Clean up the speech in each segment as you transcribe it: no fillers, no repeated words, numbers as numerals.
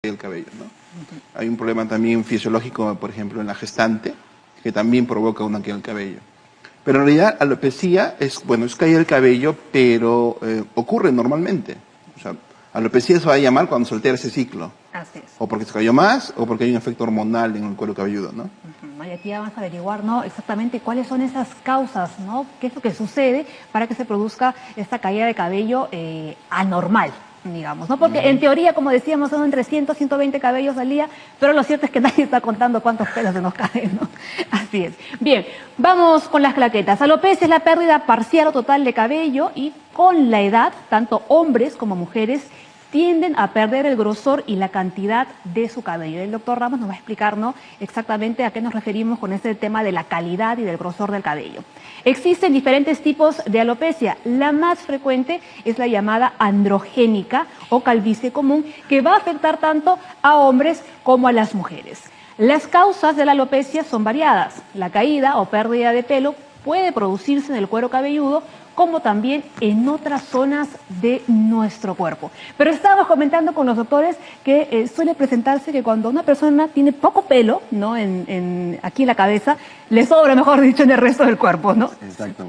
el cabello, ¿no? Hay un problema también fisiológico, por ejemplo, en la gestante, que también provoca una caída del cabello. Pero en realidad, alopecia es, bueno, es caída del cabello, pero ocurre normalmente. O sea, alopecia se va a llamar cuando se altera ese ciclo. Así es. O porque se cayó más, o porque hay un efecto hormonal en el cuero cabelludo, ¿no? Y aquí vamos a averiguar, ¿no?, exactamente cuáles son esas causas, ¿no? ¿Qué es lo que sucede para que se produzca esta caída de cabello anormal, digamos, ¿no? Porque en teoría, como decíamos, son entre 100 y 120 cabellos al día, pero lo cierto es que nadie está contando cuántos pelos se nos caen, ¿no? Así es. Bien, vamos con las claquetas. Alopecia es la pérdida parcial o total de cabello y con la edad, tanto hombres como mujeres tienden a perder el grosor y la cantidad de su cabello. El doctor Ramos nos va a explicarnos exactamente a qué nos referimos con este tema de la calidad y del grosor del cabello. Existen diferentes tipos de alopecia. La más frecuente es la llamada androgénica o calvicie común, que va a afectar tanto a hombres como a las mujeres. Las causas de la alopecia son variadas. La caída o pérdida de pelo puede producirse en el cuero cabelludo, como también en otras zonas de nuestro cuerpo. Pero estábamos comentando con los doctores que suele presentarse que cuando una persona tiene poco pelo, ¿no?, aquí en la cabeza, le sobra, mejor dicho, en el resto del cuerpo, ¿no? Exacto.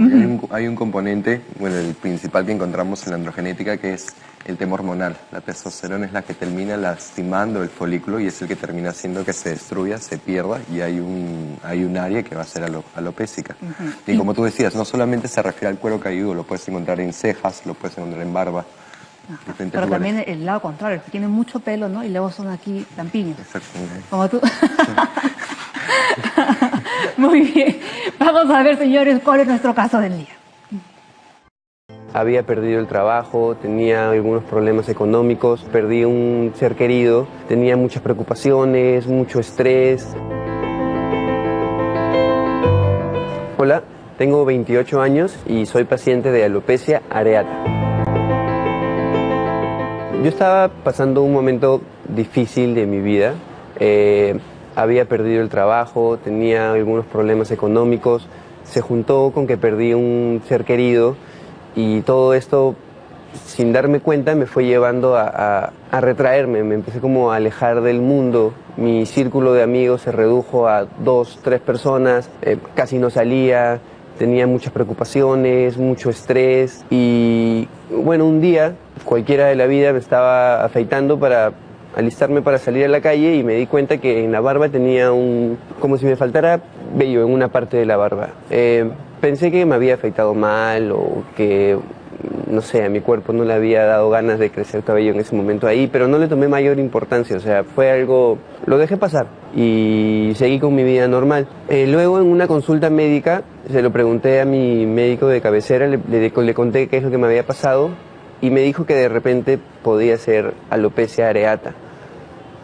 Hay un componente, bueno, el principal que encontramos en la androgenética, que es el tema hormonal. La testosterona es la que termina lastimando el folículo y es el que termina haciendo que se destruya, se pierda, y hay un área que va a ser alopécica. Y como tú decías, no solamente se refiere al cuero cabelludo, lo puedes encontrar en cejas, lo puedes encontrar en barba. Pero lugares. también el lado contrario, que tiene mucho pelo, ¿no?, y luego son aquí lampiños. Exactamente. Como tú. Muy bien. Vamos a ver, señores, cuál es nuestro caso del día. Había perdido el trabajo, tenía algunos problemas económicos, perdí un ser querido, tenía muchas preocupaciones, mucho estrés. Hola, tengo 28 años y soy paciente de alopecia areata. Yo estaba pasando un momento difícil de mi vida. Había perdido el trabajo, tenía algunos problemas económicos, se juntó con que perdí un ser querido y todo esto, sin darme cuenta, me fue llevando a retraerme, me empecé como a alejar del mundo. Mi círculo de amigos se redujo a 2, 3 personas, casi no salía, tenía muchas preocupaciones, mucho estrés y bueno, un día cualquiera de la vida me estaba afeitando para alistarme para salir a la calle y me di cuenta que en la barba tenía como si me faltara vello en una parte de la barba. Pensé que me había afeitado mal o que, no sé, a mi cuerpo no le había dado ganas de crecer cabello en ese momento ahí, pero no le tomé mayor importancia, o sea, fue algo, lo dejé pasar y seguí con mi vida normal. Luego en una consulta médica se lo pregunté a mi médico de cabecera, le conté qué es lo que me había pasado y me dijo que de repente podía ser alopecia areata,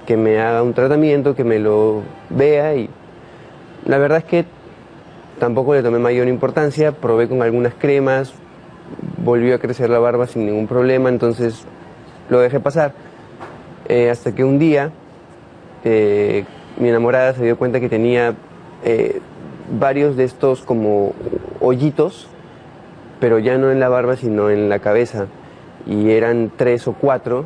que me haga un tratamiento, que me lo vea y la verdad es que tampoco le tomé mayor importancia, probé con algunas cremas, volvió a crecer la barba sin ningún problema, entonces lo dejé pasar. Hasta que un día mi enamorada se dio cuenta que tenía varios de estos como hoyitos, pero ya no en la barba sino en la cabeza, y eran 3 o 4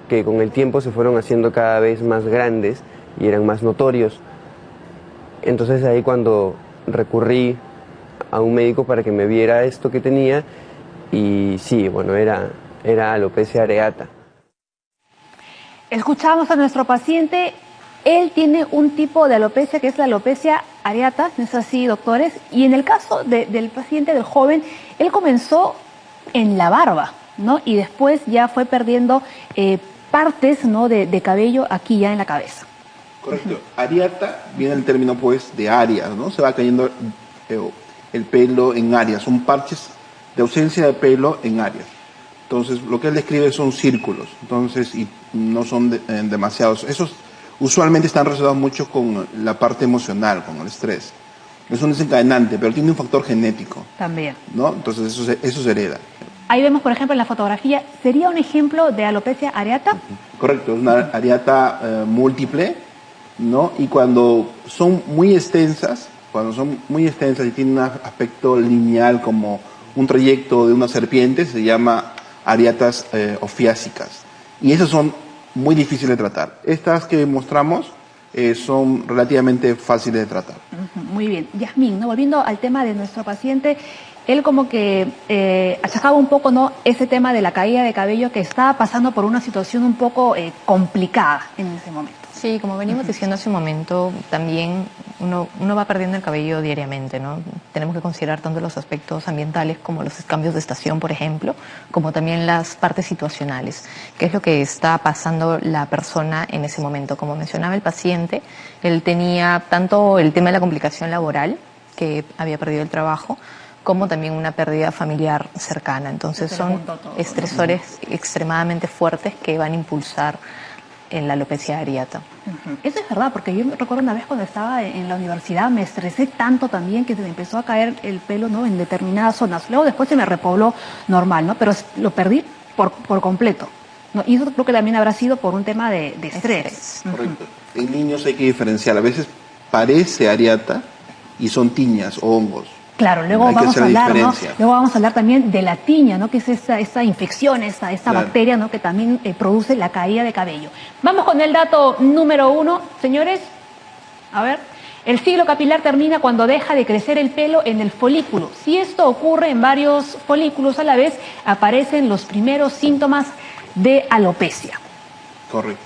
que con el tiempo se fueron haciendo cada vez más grandes y eran más notorios. Entonces ahí cuando recurrí a un médico para que me viera esto que tenía y sí, bueno, era alopecia areata. Escuchamos a nuestro paciente, él tiene un tipo de alopecia que es la alopecia areata, ¿no es así, doctores? Y en el caso del paciente, del joven, él comenzó en la barba, ¿no? Y después ya fue perdiendo partes, ¿no?, de cabello aquí ya en la cabeza. Correcto. Areata viene el término, pues, de áreas, ¿no? Se va cayendo el pelo en áreas, son parches de ausencia de pelo en áreas. Entonces, lo que él describe son círculos, entonces, y no son demasiados. Esos usualmente están relacionados mucho con la parte emocional, con el estrés. Es un desencadenante, pero tiene un factor genético. También. ¿No? Entonces, eso se hereda. Ahí vemos, por ejemplo, en la fotografía, ¿sería un ejemplo de alopecia areata? Correcto, es una areata múltiple, ¿no? Y cuando son muy extensas y tienen un aspecto lineal como un trayecto de una serpiente, se llama areatas ofiásicas. Y esas son muy difícil de tratar. Estas que mostramos son relativamente fáciles de tratar. Muy bien. Yasmín, ¿no? Volviendo al tema de nuestro paciente, él como que achacaba un poco, ¿no?, ese tema de la caída de cabello, que estaba pasando por una situación un poco complicada en ese momento. Sí, como venimos diciendo hace un momento, también uno va perdiendo el cabello diariamente, ¿no? Tenemos que considerar tanto los aspectos ambientales como los cambios de estación, por ejemplo, como también las partes situacionales, que es lo que está pasando la persona en ese momento. Como mencionaba el paciente, él tenía tanto el tema de la complicación laboral, que había perdido el trabajo, como también una pérdida familiar cercana. Entonces son estresores extremadamente fuertes que van a impulsar en la alopecia areata. Eso es verdad, porque yo recuerdo una vez cuando estaba en la universidad, me estresé tanto también que se me empezó a caer el pelo, ¿no?, en determinadas zonas. Luego después se me repobló normal, ¿no? Pero lo perdí por completo, ¿no? Y eso creo que también habrá sido por un tema de estrés. Correcto. En niños hay que diferenciar. A veces parece areata y son tiñas o hongos. Claro, luego Hay que vamos a hacer la hablar, ¿no? diferencia. Luego vamos a hablar también de la tiña, ¿no?, que es esta infección, esta Claro. bacteria, ¿no?, que también produce la caída de cabello. Vamos con el dato número 1, señores. A ver, el ciclo capilar termina cuando deja de crecer el pelo en el folículo. Si esto ocurre en varios folículos a la vez, aparecen los primeros síntomas de alopecia. Correcto.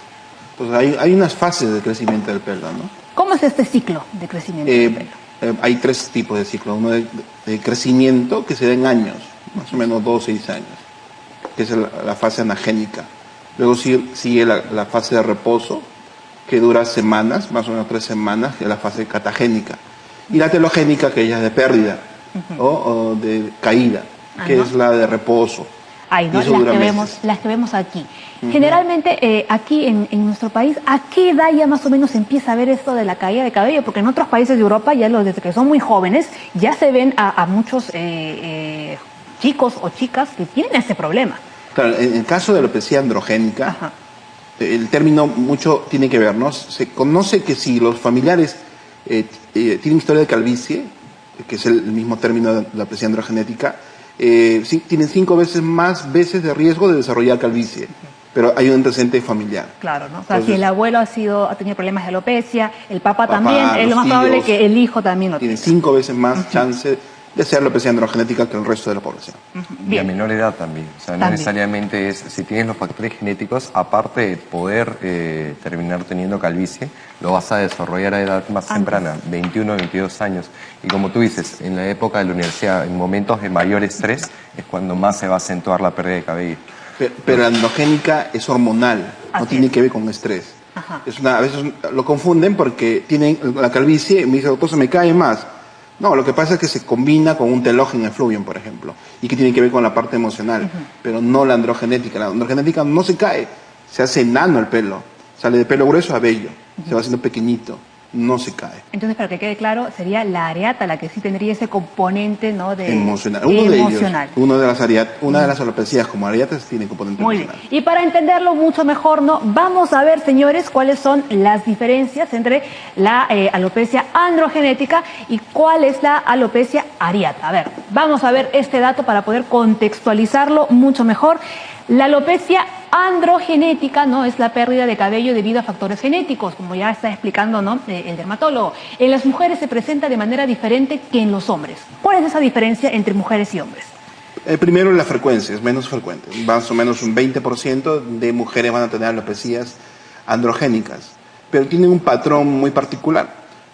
Entonces hay unas fases de crecimiento del pelo, ¿no? ¿Cómo es este ciclo de crecimiento del pelo? Hay 3 tipos de ciclo. Uno de crecimiento que se da en años, más o menos 2 o 6 años, que es la fase anagénica. Luego sigue la fase de reposo, que dura semanas, más o menos 3 semanas, que es la fase catagénica. Y la telogénica, que ya es de pérdida o de caída, que es la de reposo. Ahí, ¿no? Y eso dura meses. Las que vemos aquí. Generalmente aquí en nuestro país, ¿a qué edad ya más o menos empieza a ver esto de la caída de cabello? Porque en otros países de Europa ya desde que son muy jóvenes ya se ven a muchos chicos o chicas que tienen ese problema. Claro, en el caso de alopecia androgénica, el término mucho tiene que ver, ¿no? Se conoce que si los familiares tienen historia de calvicie, que es el mismo término de la alopecia androgenética, tienen 5 veces más veces de riesgo de desarrollar calvicie, pero hay un antecedente familiar. Claro, ¿no? O sea, Entonces, si el abuelo ha tenido problemas de alopecia, el papá Papá, también, es lo los más probable tíos que el hijo también lo tienen tenga. 5 veces más chance de ser alopecia androgenética que el resto de la población. Y a menor edad también. O sea, no También. necesariamente es, si tienes los factores genéticos, aparte de poder terminar teniendo calvicie, lo vas a desarrollar a edad más temprana, 21, 22 años. Y como tú dices, en la época de la universidad, en momentos de mayor estrés, es cuando más se va a acentuar la pérdida de cabello. Pero la androgénica es hormonal, no Así tiene es. que ver con estrés. Ajá. A veces lo confunden porque tienen la calvicie y me dice, doctor, se me cae más. No, lo que pasa es que se combina con un telógeno effluvium, por ejemplo, y que tiene que ver con la parte emocional, pero no la androgenética. La androgenética no se cae, se hace enano el pelo, sale de pelo grueso a vello, se va haciendo pequeñito, no se cae. Entonces, para que quede claro, sería la areata la que sí tendría ese componente, ¿no?, de Emocional. Uno de ellos, emocional. una de las alopecias como areatas tiene componente Muy bien. emocional. Y para entenderlo mucho mejor, ¿no?, vamos a ver, señores, cuáles son las diferencias entre la alopecia androgenética y cuál es la alopecia areata. A ver, vamos a ver este dato para poder contextualizarlo mucho mejor. La alopecia androgenética, ¿no?, es la pérdida de cabello debido a factores genéticos, como ya está explicando, ¿no?, el dermatólogo. En las mujeres se presenta de manera diferente que en los hombres. ¿Cuál es esa diferencia entre mujeres y hombres? Primero, la frecuencia es menos frecuente. Más o menos un 20% de mujeres van a tener alopecias androgénicas, pero tienen un patrón muy particular.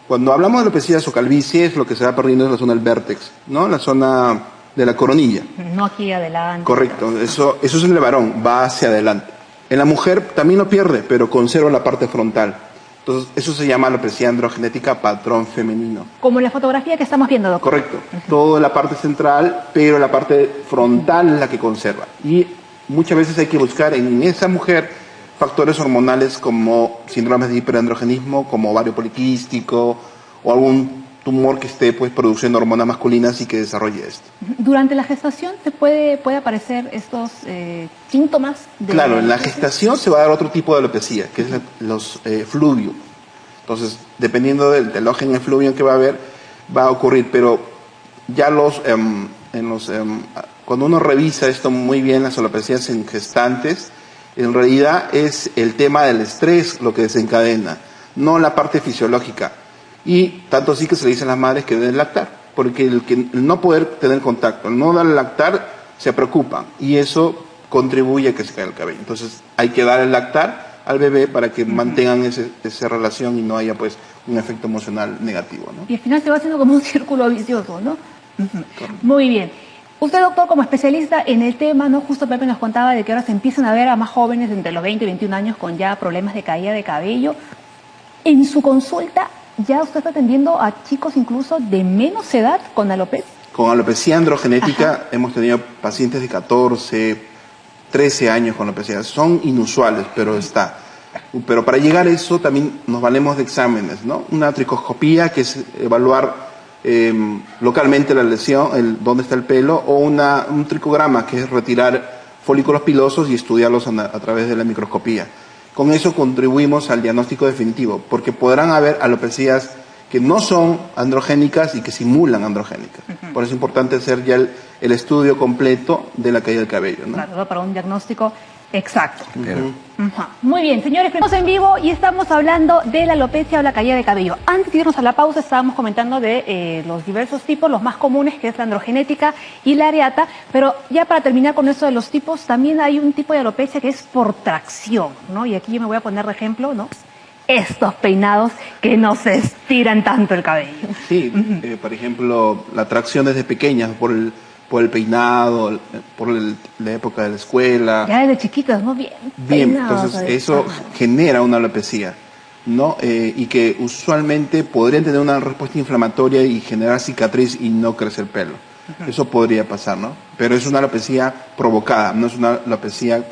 Cuando hablamos de alopecias o calvicie, lo que se va perdiendo es la zona del vértex, ¿no?, la zona de la coronilla. No aquí adelante. Correcto, eso es en el varón, va hacia adelante. En la mujer también lo pierde, pero conserva la parte frontal. Entonces, eso se llama alopecia androgenética patrón femenino. Como la fotografía que estamos viendo, doctor. Correcto, toda la parte central, pero la parte frontal es la que conserva. Y muchas veces hay que buscar en esa mujer factores hormonales como síndromes de hiperandrogenismo, como ovario poliquístico o algún tumor que esté pues produciendo hormonas masculinas y que desarrolle esto. Durante la gestación se puede aparecer estos síntomas de... Claro, en la gestación se va a dar otro tipo de alopecia, que es los fluvium. Entonces, dependiendo del telógeno fluvium que va a haber, va a ocurrir, pero ya cuando uno revisa esto muy bien, las alopecias en gestantes, En realidad es el tema del estrés lo que desencadena, no la parte fisiológica. Y tanto así que se le dice a las madres que deben lactar, porque el no poder tener contacto, el no dar lactar, se preocupan y eso contribuye a que se caiga el cabello. Entonces hay que dar el lactar al bebé para que mantengan esa relación y no haya pues un efecto emocional negativo, ¿no? Y al final se va haciendo como un círculo vicioso, ¿no? Muy bien. Usted, doctor, como especialista en el tema, ¿no? Justo Pepe nos contaba de que ahora se empiezan a ver a más jóvenes entre los 20 y 21 años con ya problemas de caída de cabello. En su consulta, ¿ya usted está atendiendo a chicos incluso de menos edad con alopecia? Con alopecia androgenética hemos tenido pacientes de 14, 13 años con alopecia. Son inusuales, pero está. Pero para llegar a eso también nos valemos de exámenes, ¿no? Una tricoscopía, que es evaluar localmente la lesión, dónde está el pelo, o un tricograma, que es retirar folículos pilosos y estudiarlos a través de la microscopía. Con eso contribuimos al diagnóstico definitivo, porque podrán haber alopecias que no son androgénicas y que simulan androgénicas. Por eso es importante hacer ya el estudio completo de la caída del cabello, ¿no? Claro, para un diagnóstico exacto. Claro. Muy bien, señores, estamos en vivo y estamos hablando de la alopecia o la caída de cabello. Antes de irnos a la pausa estábamos comentando de los diversos tipos, los más comunes, que es la androgenética y la areata, pero ya para terminar con eso de los tipos, también hay un tipo de alopecia que es por tracción, ¿no? Y aquí yo me voy a poner de ejemplo, ¿no? Estos peinados que no se estiran tanto el cabello. Sí, por ejemplo, la tracción desde pequeñas por el peinado, por la época de la escuela. Ya desde chiquitos, ¿no? Bien peinados, Entonces eso genera una alopecia, ¿no? Y que usualmente podrían tener una respuesta inflamatoria y generar cicatriz y no crecer pelo. Eso podría pasar, ¿no? Pero es una alopecia provocada, no es una alopecia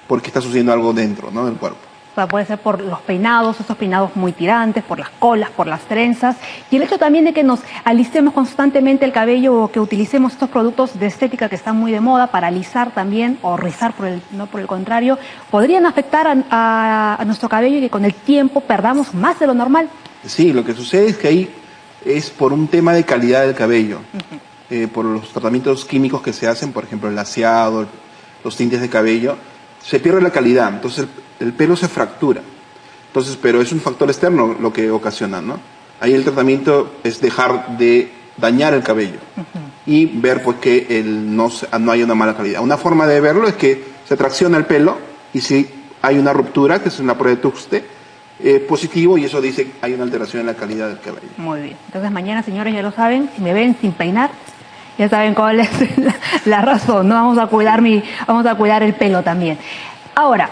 porque está sucediendo algo dentro, ¿no? Del cuerpo. O sea, puede ser por los peinados, esos peinados muy tirantes, por las colas, por las trenzas. Y el hecho también de que nos alisemos constantemente el cabello o que utilicemos estos productos de estética que están muy de moda para alisar también o rizar por el contrario, podrían afectar a nuestro cabello y que con el tiempo perdamos más de lo normal. Sí, lo que sucede es que ahí es por un tema de calidad del cabello, por los tratamientos químicos que se hacen, por ejemplo el laseado, los tintes de cabello, se pierde la calidad, entonces el pelo se fractura. Entonces, pero es un factor externo lo que ocasiona, ¿no? Ahí el tratamiento es dejar de dañar el cabello y ver pues que no hay una mala calidad. Una forma de verlo es que se tracciona el pelo y si hay una ruptura, que es una prueba de Tuxte, positivo, y eso dice que hay una alteración en la calidad del cabello. Muy bien. Entonces mañana, señores, ya lo saben, si me ven sin peinar, ya saben cuál es la razón, ¿no? Vamos a cuidar el pelo también. Ahora,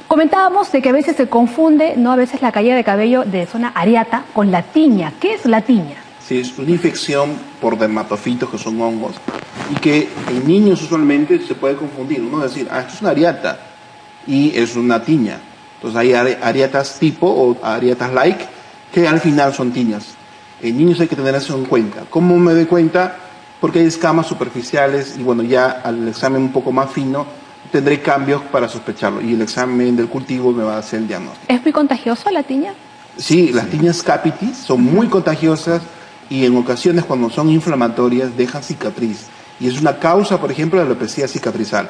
comentábamos de que a veces se confunde, ¿no? A veces la caída de cabello de zona areata con la tiña. ¿Qué es la tiña? Sí, es una infección por dermatofitos, que son hongos, y que en niños usualmente se puede confundir. Uno decir, esto es una areata y es una tiña. Entonces hay areatas tipo o areatas like que al final son tiñas. En niños hay que tener eso en cuenta. ¿Cómo me doy cuenta? Porque hay escamas superficiales y bueno, ya al examen un poco más fino tendré cambios para sospecharlo y el examen del cultivo me va a hacer el diagnóstico. ¿Es muy contagiosa la tiña? Sí, las tiñas capitis son muy contagiosas y en ocasiones cuando son inflamatorias dejan cicatriz. Y es una causa, por ejemplo, de alopecia cicatrizal.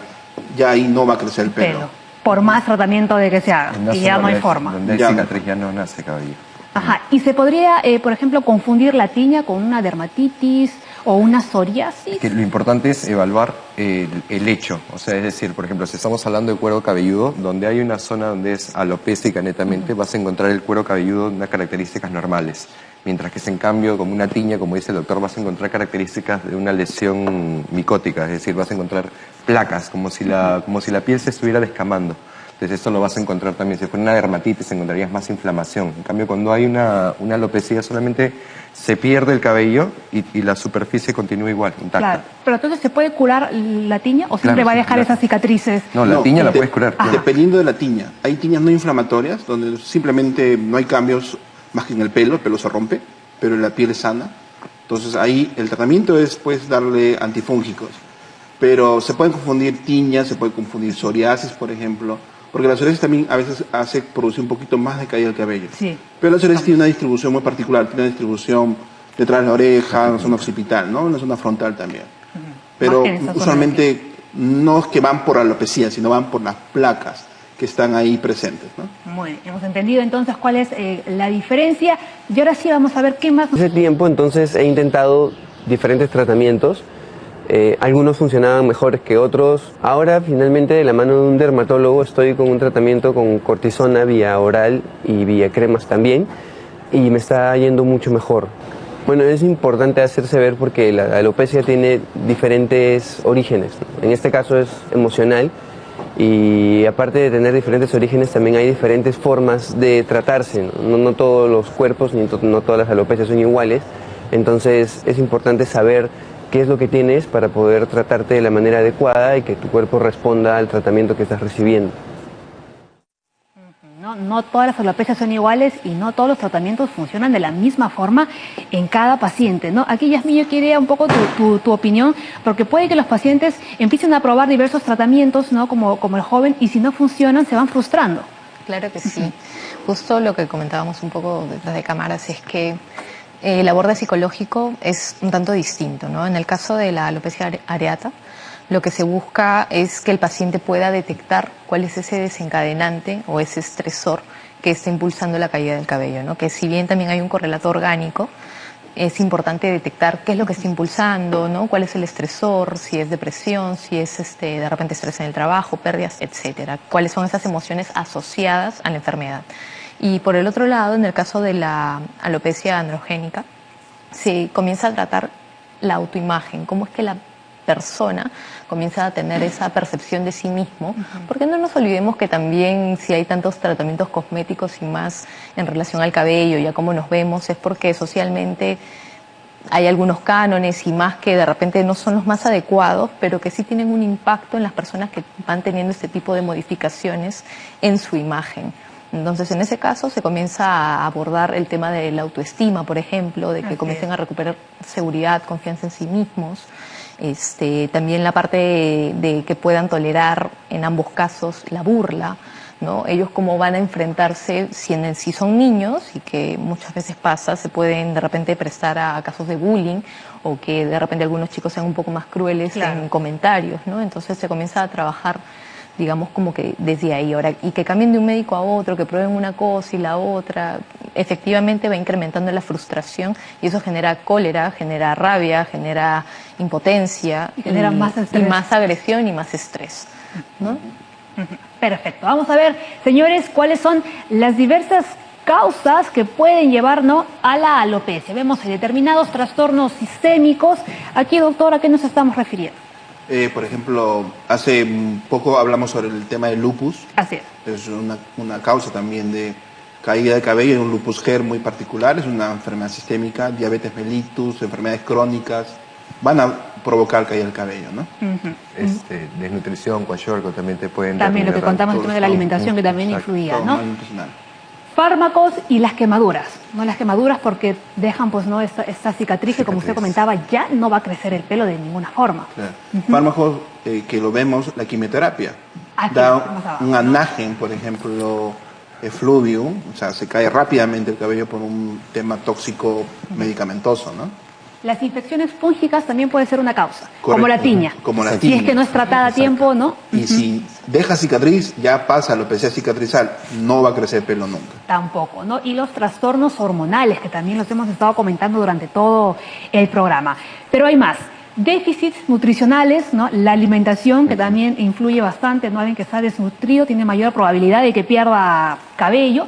Ya ahí no va a crecer el pelo. Por más tratamiento de que se haga. Y ya no hay forma. Donde hay cicatriz ya no nace cabello. Ajá. ¿Y se podría, por ejemplo, confundir la tiña con una dermatitis o una psoriasis? Que lo importante es evaluar el hecho. O sea, es decir, por ejemplo, si estamos hablando de cuero cabelludo, donde hay una zona donde es alopécica netamente, vas a encontrar el cuero cabelludo de unas características normales. Mientras que en cambio, como una tiña, como dice el doctor, vas a encontrar características de una lesión micótica, es decir, vas a encontrar placas, como si la piel se estuviera descamando. Entonces esto lo vas a encontrar también. Si fuera una dermatitis, encontrarías más inflamación. En cambio, cuando hay una alopecia, solamente se pierde el cabello y la superficie continúa igual, intacta. Claro, pero entonces ¿se puede curar la tiña o siempre va a dejar esas cicatrices? No, la tiña la puedes curar. Dependiendo de la tiña. Hay tiñas no inflamatorias, donde simplemente no hay cambios más que en el pelo se rompe, pero la piel es sana. Entonces ahí el tratamiento es pues darle antifúngicos. Pero se pueden confundir tiñas, se puede confundir psoriasis, por ejemplo, porque la psoriasis también a veces hace producir un poquito más de caída del cabello. Sí. Pero la psoriasis tiene una distribución muy particular, tiene una distribución detrás de la oreja, en la zona occipital, ¿no? En la zona frontal también. Pero usualmente no es que van por alopecia, sino van por las placas que están ahí presentes, ¿no? Muy bien, hemos entendido entonces cuál es la diferencia y ahora sí vamos a ver qué más. Ese tiempo entonces he intentado diferentes tratamientos, algunos funcionaban mejores que otros. Ahora finalmente de la mano de un dermatólogo estoy con un tratamiento con cortisona vía oral y vía cremas también y me está yendo mucho mejor. Bueno, es importante hacerse ver porque la alopecia tiene diferentes orígenes, ¿no? En este caso es emocional y aparte de tener diferentes orígenes también hay diferentes formas de tratarse, ¿no? No todos los cuerpos ni no todas las alopecias son iguales, entonces es importante saber qué es lo que tienes para poder tratarte de la manera adecuada y que tu cuerpo responda al tratamiento que estás recibiendo. No todas las alopecias son iguales y no todos los tratamientos funcionan de la misma forma en cada paciente, ¿no? Aquí, Yasmín, yo quería un poco tu opinión, porque puede que los pacientes empiecen a probar diversos tratamientos, ¿no? Como el joven, y si no funcionan se van frustrando. Claro que sí. Justo lo que comentábamos un poco detrás de cámaras es que el abordaje psicológico es un tanto distinto, ¿no? En el caso de la alopecia areata, lo que se busca es que el paciente pueda detectar cuál es ese desencadenante o ese estresor que está impulsando la caída del cabello, ¿no? Que si bien también hay un correlato orgánico, es importante detectar qué es lo que está impulsando, ¿no? Cuál es el estresor, si es depresión, si es de repente estrés en el trabajo, pérdidas, etcétera. Cuáles son esas emociones asociadas a la enfermedad. Y por el otro lado, en el caso de la alopecia androgénica, se comienza a tratar la autoimagen, cómo es que la persona comienza a tener esa percepción de sí mismo, porque no nos olvidemos que también si hay tantos tratamientos cosméticos y más en relación al cabello y a cómo nos vemos, es porque socialmente hay algunos cánones y más que de repente no son los más adecuados, pero que sí tienen un impacto en las personas que van teniendo este tipo de modificaciones en su imagen. Entonces, en ese caso se comienza a abordar el tema de la autoestima, por ejemplo, de que comiencen a recuperar seguridad, confianza en sí mismos. También la parte de que puedan tolerar en ambos casos la burla, ¿no? Ellos cómo van a enfrentarse si son niños y que muchas veces pasa, se pueden de repente prestar a casos de bullying o que de repente algunos chicos sean un poco más crueles en comentarios, ¿no? Entonces se comienza a trabajar, digamos, como que desde ahí. Ahora, y que cambien de un médico a otro, que prueben una cosa y la otra, efectivamente va incrementando la frustración y eso genera cólera, genera rabia, genera impotencia, genera más estrés. Y más agresión y más estrés, ¿no? Perfecto. Vamos a ver, señores, cuáles son las diversas causas que pueden llevar, ¿no?, a la alopecia. Vemos determinados trastornos sistémicos. Aquí, doctor, ¿a qué nos estamos refiriendo? Por ejemplo, hace poco hablamos sobre el tema del lupus. Así es. Es una causa también de caída de cabello, un lupus GER muy particular, es una enfermedad sistémica, diabetes mellitus, enfermedades crónicas, van a provocar caída del cabello, ¿no? Desnutrición, kwashiorkor también te pueden... También lo que contamos el tema de la alimentación que también influía, ¿no? Fármacos y las quemaduras, ¿no? Las quemaduras porque dejan, pues, ¿no?, esta cicatriz que, como usted comentaba, ya no va a crecer el pelo de ninguna forma. Claro. Fármacos que lo vemos, la quimioterapia. Da un anagen, por ejemplo, Fluvium, o sea, se cae rápidamente el cabello por un tema tóxico medicamentoso, ¿no? Las infecciones fúngicas también puede ser una causa, Correcto, como la tiña. Como la si tiña. es que no es tratada a tiempo, ¿no? Y si deja cicatriz, ya pasa a alopecia cicatrizal, no va a crecer pelo nunca. Tampoco, ¿no? Y los trastornos hormonales, que también los hemos estado comentando durante todo el programa. Pero hay más. Déficits nutricionales, ¿no? La alimentación, que también influye bastante, ¿no? Alguien que está desnutrido tiene mayor probabilidad de que pierda cabello.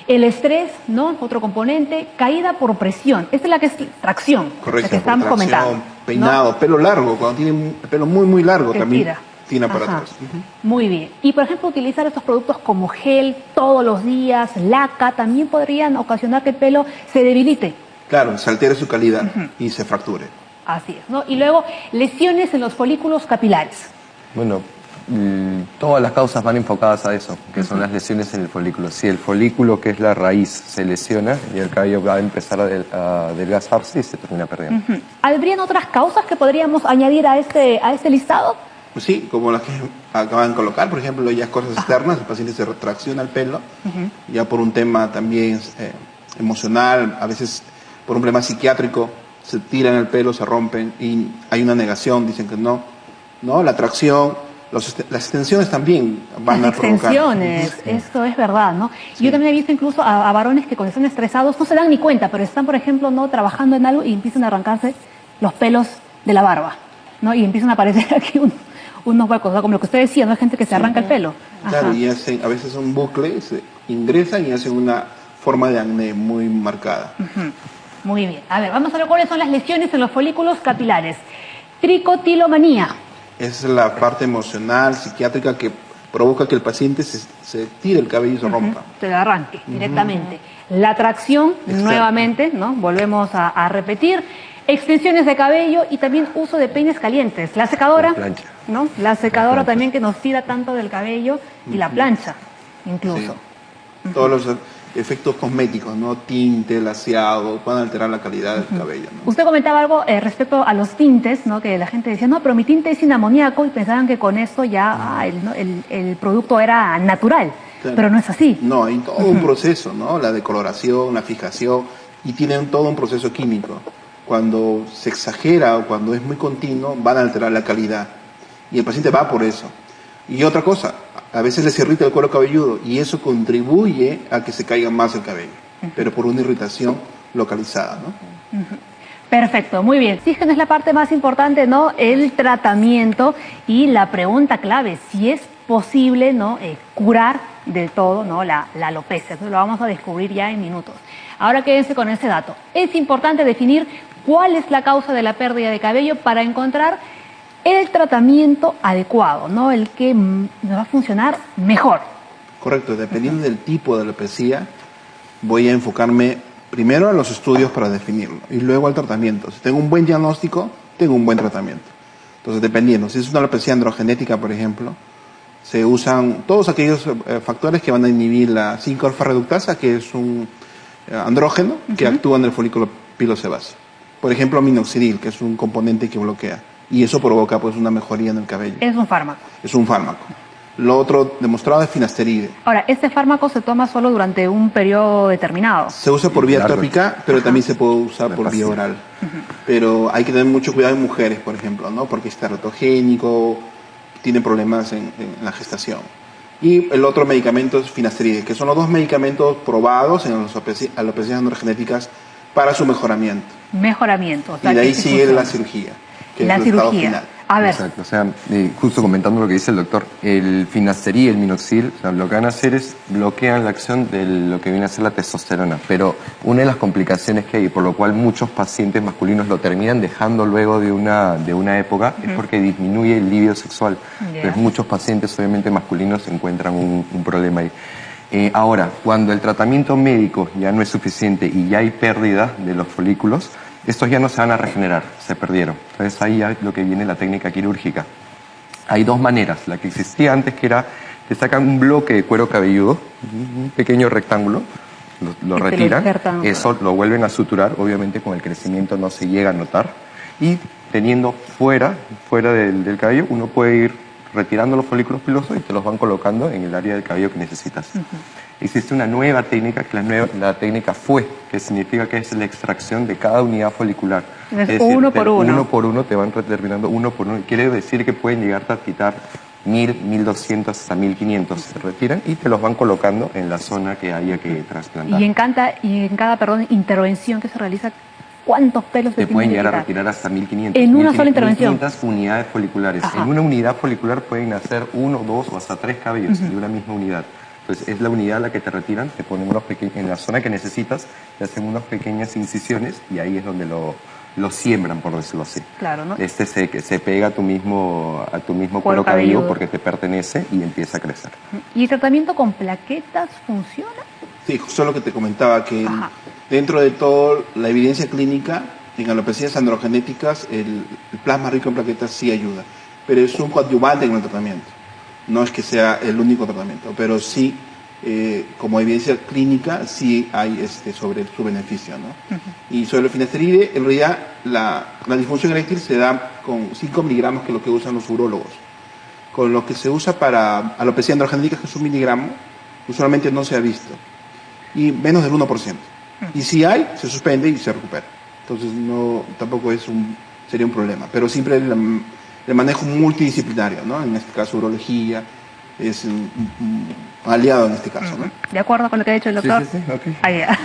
El estrés, ¿no?, otro componente. Caída por presión. Esta es la que es tracción. Correcto. La que estamos comentando. Peinado, ¿no? Pelo largo. Cuando tiene el pelo muy, muy largo que también tira para atrás. Muy bien. Y, por ejemplo, utilizar estos productos como gel todos los días, laca, también podrían ocasionar que el pelo se debilite. Claro, se altere su calidad y se fracture. Así es, ¿no? Y luego, lesiones en los folículos capilares. Bueno, todas las causas van enfocadas a eso, que son las lesiones en el folículo. Si el folículo, que es la raíz, se lesiona, y el cabello va a empezar a adelgazarse y se termina perdiendo. ¿Habrían otras causas que podríamos añadir a este listado? Pues sí, como las que acaban de colocar, por ejemplo, ya cosas externas, el paciente se retracciona el pelo, ya por un tema también emocional, a veces por un problema psiquiátrico, se tiran el pelo, se rompen y hay una negación, dicen que no, la tracción, Las extensiones también van Las a provocar. extensiones, esto es verdad, ¿no? Yo también he visto incluso a varones que cuando están estresados no se dan ni cuenta, pero están, por ejemplo, no trabajando en algo y empiezan a arrancarse los pelos de la barba, ¿no? Y empiezan a aparecer aquí unos huecos, ¿no? Como lo que usted decía, ¿no? Hay gente que se arranca el pelo. Claro, Ajá. y hacen a veces un bucle, se ingresan y hacen una forma de acné muy marcada. Muy bien. A ver, vamos a ver cuáles son las lesiones en los folículos capilares. Tricotilomanía. Esa es la parte emocional, psiquiátrica que provoca que el paciente se tire el cabello y se rompa. Se lo arranque directamente. La atracción, nuevamente, ¿no? Volvemos a repetir. Extensiones de cabello y también uso de peines calientes. La secadora, La plancha. ¿no? La secadora plancha. también que nos tira tanto del cabello y la plancha, incluso. Sí. Todos los efectos cosméticos, ¿no? Tinte, laseado, pueden alterar la calidad del cabello, ¿no? Usted comentaba algo respecto a los tintes, ¿no? Que la gente decía, no, pero mi tinte es sin amoníaco y pensaban que con esto ya el producto era natural, Claro. pero no es así. No, hay todo un proceso, ¿no? La decoloración, la fijación, y tienen todo un proceso químico. Cuando se exagera o cuando es muy continuo, van a alterar la calidad. Y el paciente va por eso. Y otra cosa, a veces les irrita el cuero cabelludo y eso contribuye a que se caiga más el cabello, pero por una irritación localizada, ¿no? Perfecto, muy bien. Oxígeno es la parte más importante, ¿no? El tratamiento y la pregunta clave, si es posible, ¿no? Curar del todo, ¿no? La alopecia. Entonces lo vamos a descubrir ya en minutos. Ahora quédense con ese dato. Es importante definir cuál es la causa de la pérdida de cabello para encontrar el tratamiento adecuado, ¿no? El que nos va a funcionar mejor. Correcto, dependiendo del tipo de alopecia, voy a enfocarme primero a los estudios para definirlo y luego al tratamiento. Si tengo un buen diagnóstico, tengo un buen tratamiento. Entonces, dependiendo, si es una alopecia androgenética, por ejemplo, se usan todos aquellos factores que van a inhibir la 5-alfa reductasa, que es un andrógeno que actúa en el folículo pilosebáceo. Por ejemplo, minoxidil, que es un componente que bloquea. Y eso provoca pues una mejoría en el cabello. Es un fármaco. Es un fármaco. Lo otro demostrado es finasteride. Ahora, ¿este fármaco se toma solo durante un periodo determinado? Se usa por vía Largo. tópica, pero también se puede usar La por vía pastilla. oral. Pero hay que tener mucho cuidado en mujeres, por ejemplo, ¿no? Porque es teratogénico, tiene problemas en la gestación. Y el otro medicamento es finasteride, que son los dos medicamentos probados en las alopecias androgenéticas para su mejoramiento. Mejoramiento. O sea, Y de ahí que sí sigue funciona. la cirugía, que La es el estado cirugía. final. A ver, Exacto, o sea, justo comentando lo que dice el doctor, el finasteride y el minoxidil, o sea, lo que van a hacer es bloquean la acción de lo que viene a ser la testosterona, pero una de las complicaciones que hay, por lo cual muchos pacientes masculinos lo terminan dejando luego de una época, es porque disminuye el libido sexual. Ya. Entonces muchos pacientes, obviamente masculinos, encuentran un problema ahí. Ahora, cuando el tratamiento médico ya no es suficiente y ya hay pérdida de los folículos, estos ya no se van a regenerar, se perdieron. Entonces ahí ya es lo que viene la técnica quirúrgica. Hay dos maneras. La que existía antes, que era, te sacan un bloque de cuero cabelludo, un pequeño rectángulo, lo Y te lo retiran, injertan. eso lo vuelven a suturar, obviamente con el crecimiento no se llega a notar, y teniendo fuera del cabello, uno puede ir retirando los folículos pilosos y te los van colocando en el área del cabello que necesitas. Existe una nueva técnica, que la técnica FUE, que significa que es la extracción de cada unidad folicular. Es uno por uno. Uno por uno te van determinando uno por uno. Quiere decir que pueden llegarte a quitar 1000, 1200 hasta 1500. Se retiran y te los van colocando en la zona que haya que trasplantar. y en cada intervención que se realiza, ¿cuántos pelos Te se pueden tienen que llegar a quitar? retirar hasta 1500. En una sola intervención. 1500 unidades foliculares. Ajá. En una unidad folicular pueden nacer 1, 2 o hasta 3 cabellos de una misma unidad. Entonces es la unidad la que te retiran, te ponen en la zona que necesitas, te hacen unas pequeñas incisiones y ahí es donde lo siembran, por decirlo así. Claro, ¿no? Se pega a tu mismo Cuero cuero cabelludo cabelludo. porque te pertenece y empieza a crecer. ¿Y el tratamiento con plaquetas funciona? Sí, justo lo que te comentaba, que Ajá. dentro de todo la evidencia clínica, en alopecias androgenéticas, el plasma rico en plaquetas sí ayuda, pero es un coadyuvante en el tratamiento. No es que sea el único tratamiento, pero sí, como evidencia clínica, sí hay sobre su beneficio, ¿no? Y sobre el finasteride, en realidad la disfunción eréctil se da con 5 miligramos, que es lo que usan los urólogos. Con lo que se usa para alopecia androgenética, que es 1 miligramo, usualmente no se ha visto. Y menos del 1%. Y si hay, se suspende y se recupera. Entonces tampoco sería un problema. Pero siempre de manejo multidisciplinario, ¿no? En este caso, urología es un aliado en este caso, ¿no? ¿De acuerdo con lo que ha dicho el doctor? Sí, ok. Ahí ya.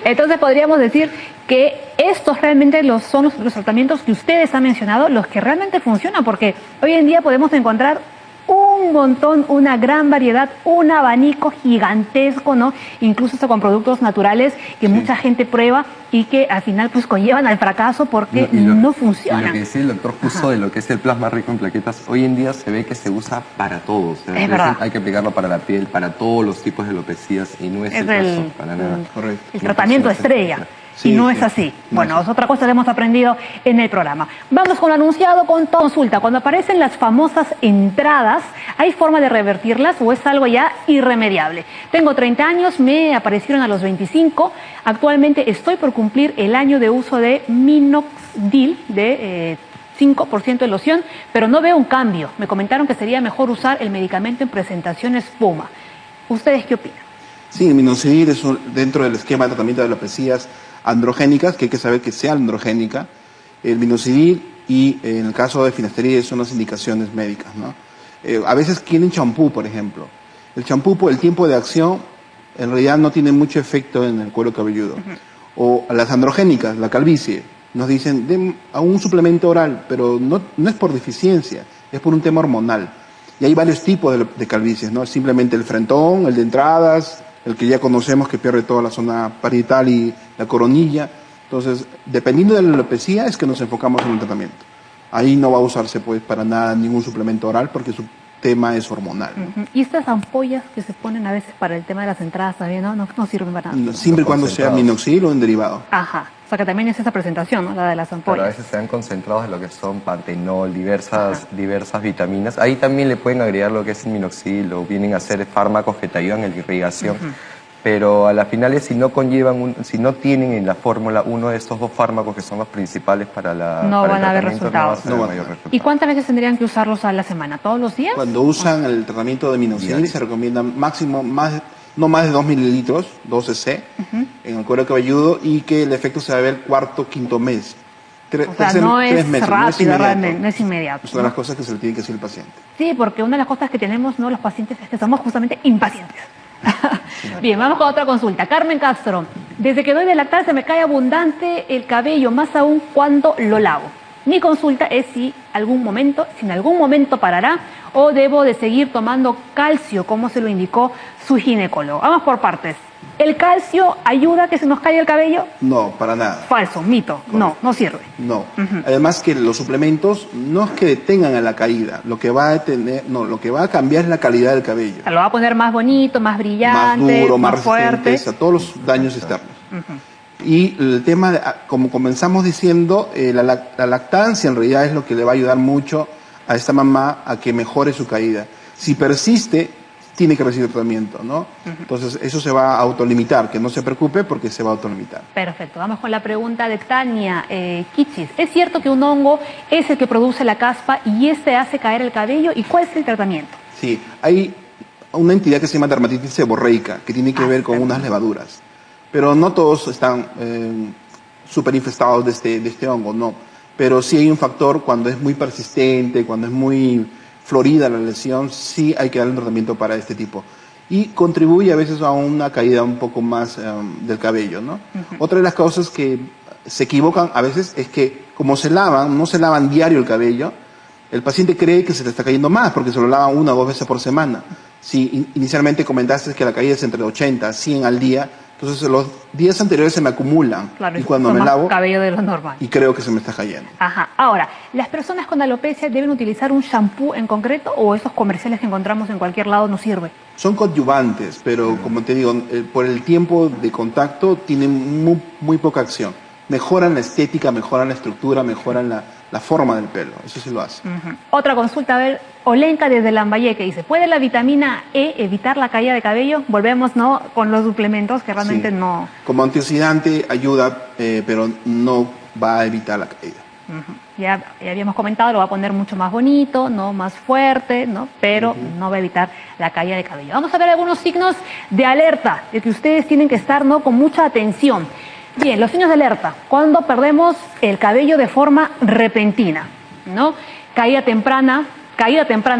Entonces podríamos decir que estos realmente son los tratamientos que ustedes han mencionado, los que realmente funcionan, porque hoy en día podemos encontrar un montón, una gran variedad, un abanico gigantesco, ¿no? Incluso hasta con productos naturales que mucha gente prueba y que al final pues conllevan al fracaso porque no funcionan. Y lo que decía el doctor justo de lo que es el plasma rico en plaquetas, hoy en día se ve que se usa para todo. O sea, Es verdad. hay que aplicarlo para la piel, para todos los tipos de alopecias y no es el caso, para nada. Correcto. El tratamiento estrella. Sí, y no sí. es así. No Bueno, es es otra cosa que hemos aprendido en el programa. Vamos con lo anunciado con consulta. Cuando aparecen las famosas entradas, ¿hay forma de revertirlas o es algo ya irremediable? Tengo 30 años, me aparecieron a los 25. Actualmente estoy por cumplir el año de uso de minoxidil de 5% de loción, pero no veo un cambio. Me comentaron que sería mejor usar el medicamento en presentación espuma. ¿Ustedes qué opinan? Sí, el minoxidil es dentro del esquema de tratamiento de alopecias androgénicas, que hay que saber que sea androgénica. El minoxidil y en el caso de finasteride son las indicaciones médicas, ¿no? A veces quieren champú, por ejemplo. El champú, por el tiempo de acción, en realidad no tiene mucho efecto en el cuero cabelludo. O las androgénicas, la calvicie, nos dicen, den a un suplemento oral, pero no es por deficiencia, es por un tema hormonal. Y hay varios tipos de calvicies, ¿no? Simplemente el frentón, el de entradas, el que ya conocemos que pierde toda la zona parietal y la coronilla. Entonces, dependiendo de la alopecia es que nos enfocamos en el tratamiento. Ahí no va a usarse pues para nada ningún suplemento oral porque su tema es hormonal, ¿no? Y estas ampollas que se ponen a veces para el tema de las entradas también, ¿no? No sirven para nada. Siempre y cuando sea minoxidil o en derivado. Ajá. O sea que también es esa presentación, ¿no? La de las Pero a ampollas. veces se dan concentrados de lo que son pantenol, diversas vitaminas. Ahí también le pueden agregar lo que es el minoxidil o vienen a ser fármacos que te ayudan en la irrigación. Pero a las finales, si no si no tienen en la fórmula uno de estos dos fármacos que son los principales para No para van el a haber tratamiento, resultados. no va a No ser van a mayor haber. resultado. ¿Y cuántas veces tendrían que usarlos a la semana? ¿Todos los días? Cuando usan el tratamiento de minoxidil Diario. se recomienda máximo no más de 2 mililitros, 2 cc, en el cuero cabelludo y que el efecto se va a ver cuarto, quinto mes. O sea, no es 3 meses, rápido inmediato. realmente, no es inmediato. Es una de las cosas que se le tiene que decir al paciente. Sí, porque una de las cosas que tenemos, ¿no?, los pacientes es que somos justamente impacientes. Bien, vamos con otra consulta. Carmen Castro, desde que doy de lactar se me cae abundante el cabello, más aún cuando lo lavo. Mi consulta es si en algún momento parará o debo de seguir tomando calcio, como se lo indicó su ginecólogo. Vamos por partes. ¿El calcio ayuda a que se nos caiga el cabello? No, para nada. Falso, mito. No, no sirve. No. Además que los suplementos no es que detengan a la caída, lo que va a cambiar es la calidad del cabello. Lo va a poner más bonito, más Más brillante, duro, más fuerte. resistente a todos los daños externos. Y el tema, como comenzamos diciendo, la lactancia en realidad es lo que le va a ayudar mucho a esta mamá a que mejore su caída. Si persiste, tiene que recibir tratamiento, ¿no? Entonces eso se va a autolimitar, que no se preocupe porque se va a autolimitar. Perfecto. Vamos con la pregunta de Tania Kichis. ¿Es cierto que un hongo es el que produce la caspa y este hace caer el cabello? ¿Y cuál es el tratamiento? Sí, hay una entidad que se llama dermatitis seborreica, que tiene que ver con unas levaduras. Pero no todos están súper infestados de este hongo, no. Pero sí hay un factor cuando es muy persistente, cuando es muy florida la lesión, sí hay que darle un tratamiento para este tipo. Y contribuye a veces a una caída un poco más del cabello, ¿no? Otra de las cosas que se equivocan a veces es que como no se lavan diario el cabello, el paciente cree que se le está cayendo más porque se lo lavan 1 o 2 veces por semana. Si inicialmente comentaste que la caída es entre 80 a 100 al día, entonces los días anteriores se me acumulan. Claro, y cuando me más lavo, cabello de lo normal. y creo que se me está cayendo. Ajá. Ahora, ¿las personas con alopecia deben utilizar un shampoo en concreto o esos comerciales que encontramos en cualquier lado no sirve? Son coadyuvantes, pero como te digo, por el tiempo de contacto tienen muy poca acción. Mejoran la estética, mejoran la estructura, mejoran la forma del pelo. Eso sí lo hace. Otra consulta, a ver, Olenka desde Lambayeque dice, ¿puede la vitamina E evitar la caída de cabello? Volvemos, ¿no?, con los suplementos que realmente Sí. no... Como antioxidante ayuda, pero no va a evitar la caída. Ya habíamos comentado, lo va a poner mucho más bonito, ¿no?, más fuerte, ¿no?, pero no va a evitar la caída de cabello. Vamos a ver algunos signos de alerta, de que ustedes tienen que estar, ¿no?, con mucha atención. Bien, los signos de alerta, cuando perdemos el cabello de forma repentina. ¿no? Caída temprana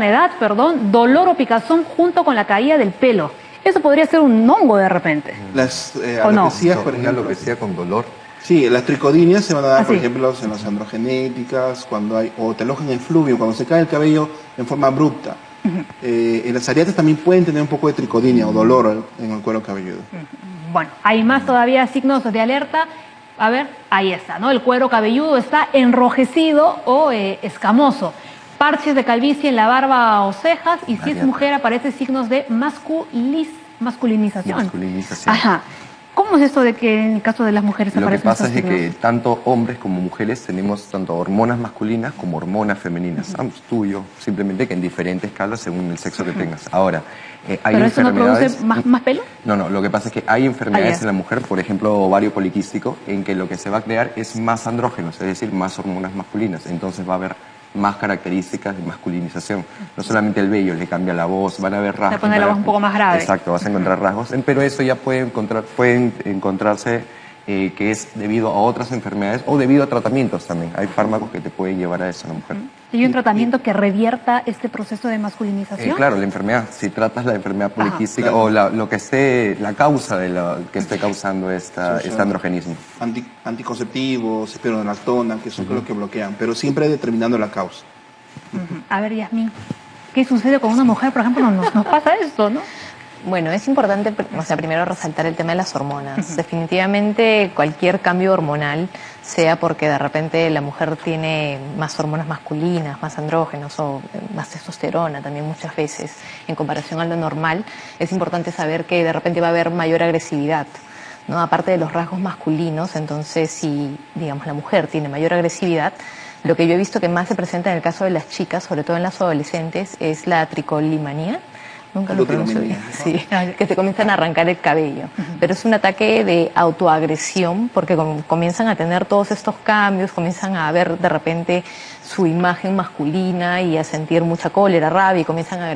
edad, perdón, dolor o picazón junto con la caída del pelo. Eso podría ser un hongo de repente. Las ¿O no? alopecias, por Una ejemplo. alopecia con dolor. Sí, las tricodinias se van a dar, Ah, por sí. ejemplo, en las androgenéticas, cuando hay, o te alojan el fluvio, cuando se cae el cabello en forma abrupta. En las areatas también pueden tener un poco de tricodinia o dolor en el cuero cabelludo. Bueno, hay más todavía signos de alerta. A ver, ahí está, ¿no? El cuero cabelludo está enrojecido o escamoso. Parches de calvicie en la barba o cejas. Y si es mujer, aparecen signos de masculinización. Masculinización. Ajá. ¿Cómo es esto de que en el caso de las mujeres Lo que aparecen pasa estos es de signos? que tanto hombres como mujeres tenemos tanto hormonas masculinas como hormonas femeninas, ambos tuyos, simplemente que en diferentes escalas según el sexo que tengas. Ahora, hay ¿Pero eso no enfermedades... produce más pelo? No, lo que pasa es que hay enfermedades ya. en la mujer, por ejemplo, ovario poliquístico, en que lo que se va a crear es más andrógenos, es decir, más hormonas masculinas. Entonces va a haber más características de masculinización. No solamente el vello, le cambia la voz, van a haber rasgos. pone la voz un poco más grave. Exacto, vas a encontrar rasgos, pero eso ya pueden encontrarse que es debido a otras enfermedades o debido a tratamientos también. Hay fármacos que te pueden llevar a eso, la mujer. ¿Hay un tratamiento que revierta este proceso de masculinización? Claro, la enfermedad, si tratas la enfermedad poliquística claro. o lo que esté, la causa de lo que esté causando este androgenismo. Anticonceptivos, espironolactona, que son los que bloquean, pero siempre determinando la causa. A ver, Yasmín, ¿qué sucede con una mujer? Por ejemplo, nos pasa esto, ¿no? Bueno, es importante, primero resaltar el tema de las hormonas. Definitivamente cualquier cambio hormonal, sea porque de repente la mujer tiene más hormonas masculinas, más andrógenos o más testosterona también muchas veces en comparación a lo normal, es importante saber que de repente va a haber mayor agresividad, ¿no? Aparte de los rasgos masculinos, entonces si, digamos, la mujer tiene mayor agresividad, lo que yo he visto que más se presenta en el caso de las chicas, sobre todo en las adolescentes, es la tricolimanía. Nunca lo pronuncio bien. Sí, que te comienzan a arrancar el cabello. Pero es un ataque de autoagresión porque comienzan a tener todos estos cambios, comienzan a ver de repente su imagen masculina y a sentir mucha cólera, rabia y comienzan a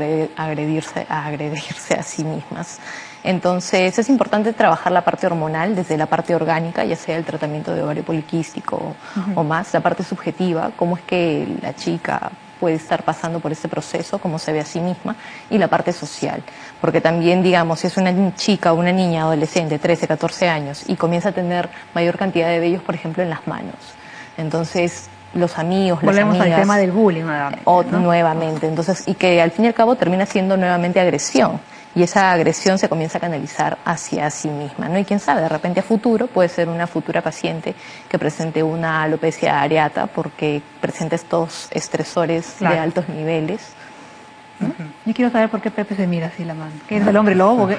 agredirse a sí mismas. Entonces es importante trabajar la parte hormonal desde la parte orgánica, ya sea el tratamiento de ovario poliquístico o más, la parte subjetiva, cómo es que la chica puede estar pasando por ese proceso, cómo se ve a sí misma, y la parte social. Porque también, digamos, si es una chica o una niña adolescente, 13, 14 años, y comienza a tener mayor cantidad de vellos, por ejemplo, en las manos. Entonces, los amigos, Volvemos las amigas... al tema del bullying nuevamente. ¿no? Nuevamente. Entonces, y que al fin y al cabo termina siendo nuevamente agresión. Y esa agresión se comienza a canalizar hacia sí misma, ¿no? Y quién sabe, de repente a futuro puede ser una futura paciente que presente una alopecia areata porque presenta estos estresores de altos niveles. ¿no? Yo quiero saber por qué Pepe se mira así la mano. ¿Qué es el hombre lobo? ¿Qué?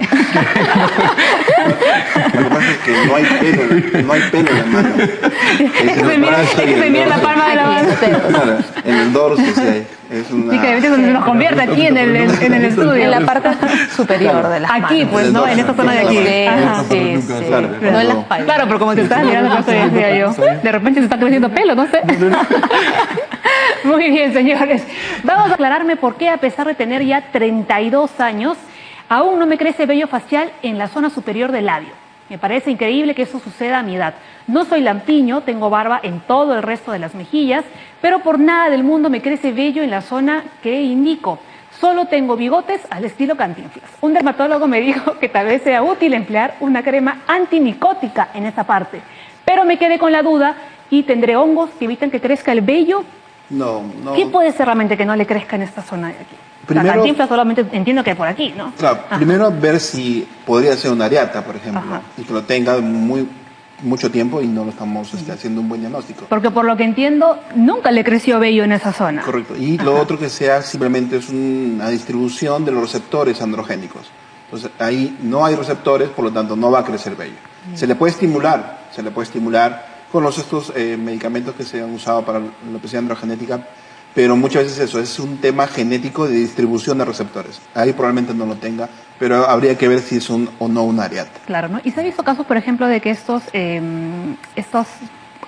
Lo que pasa es que no hay pelo en la mano. Es que se mira la palma de la mano. Claro, en el dorso sí hay. Es una... Sí, que de repente se nos convierte aquí en el estudio. En la parte superior de las manos. Aquí, pues, ¿no? En esta zona de aquí. Ajá. Sí, sí. Claro, No en la espalda. Claro, pero como te estás mirando, por eso decía yo. De repente se está creciendo pelo, no sé. Muy bien, señores. Vamos a aclararme por qué, a pesar de tener ya 32 años, aún no me crece vello facial en la zona superior del labio. Me parece increíble que eso suceda a mi edad. No soy lampiño, tengo barba en todo el resto de las mejillas, pero por nada del mundo me crece vello en la zona que indico. Solo tengo bigotes al estilo Cantinflas. Un dermatólogo me dijo que tal vez sea útil emplear una crema antimicótica en esta parte. Pero me quedé con la duda y tendré hongos que evitan que crezca el vello. No. ¿Qué puede ser realmente que no le crezca en esta zona de aquí? Primero- La Cantinflas solamente entiendo que por aquí, ¿no? Claro, primero ver si podría ser una areata, por ejemplo, Ajá. y que lo tenga mucho tiempo y no lo estamos haciendo un buen diagnóstico. Porque por lo que entiendo, nunca le creció vello en esa zona. Correcto. Y lo otro que sea simplemente es una distribución de los receptores androgénicos. Entonces ahí no hay receptores, por lo tanto no va a crecer vello. Se le puede estimular con estos medicamentos que se han usado para la alopecia androgenética, pero muchas veces eso es un tema genético de distribución de receptores. Ahí probablemente no lo tenga, pero habría que ver si es o no una areata. Claro, ¿no? Y se ha visto casos, por ejemplo, de que estos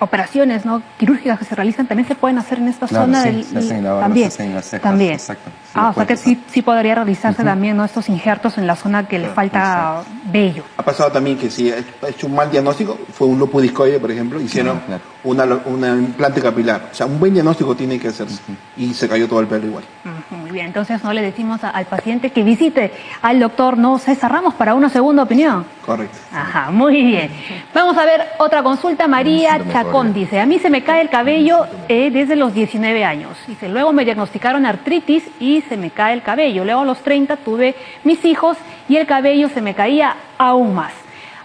operaciones, ¿no?, quirúrgicas que se realizan también se pueden hacer en esta Claro, zona sí, del se hacen en la barba, también. se hacen en las cejas, También. exacto. Sí, O lo sea que puedes sí podría realizarse también, ¿no?, estos injertos en la zona que le falta vello. Ha pasado también que si ha hecho un mal diagnóstico, fue un lopo discoide, por ejemplo, hicieron Claro. una implante capilar. O sea, un buen diagnóstico tiene que hacerse. Y se cayó todo el pelo igual. Muy bien, entonces no le decimos al paciente que visite al doctor, ¿no?, César Ramos para una segunda opinión. Correcto. Ajá, muy bien. Vamos a ver otra consulta. María Chacón dice, a mí se me cae el cabello desde los 19 años. Dice, luego me diagnosticaron artritis y se me cae el cabello. Luego a los 30 tuve mis hijos y el cabello se me caía aún más.